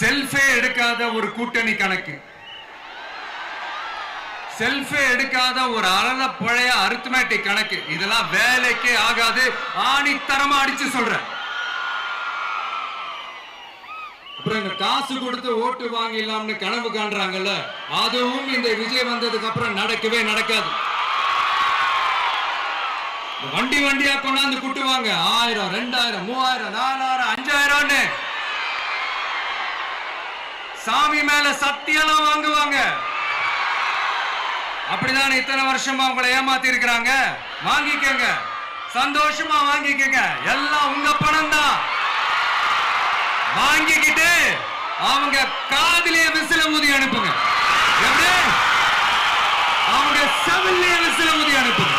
செல்ஃபே எடுக்காத ஒரு கூட்டணி கணக்கு, செல்ஃபே எடுக்காத ஒரு அறத பழைய அரித்மேட்டிக் கணக்கு, இதெல்லாம் வேலைக்கே ஆகாது. ஆணித்தரமா அடிச்சு சொல்றேன். அப்புறம் இந்த காசு கொடுத்து ஓட்டு வாங்கிடலாம்னு கனவு காண்றாங்கல்ல, அதுவும் இந்த விஜய் வந்ததுக்கு அப்புறம் நடக்கவே நடக்காது. வண்டி வண்டியா கொண்டாந்து கூட்டுவாங்க. 1000, 2000, 3000, 4000, 5000 சாமி மேல சத்தியெல்லாம் வாங்குவாங்க. அப்படிதான் இத்தனை வருஷமா உங்களை ஏமாத்தி இருக்கிறாங்க. வாங்கிக்கங்க, சந்தோஷமா வாங்கிக்கங்க. எல்லாம் உங்க பணம் தான். வாங்கிக்கிட்டு அவங்க காதிலே விசில ஊதி அனுப்புங்க. எப்படி? அவங்க செவிலே விசில ஊதி அனுப்புங்க.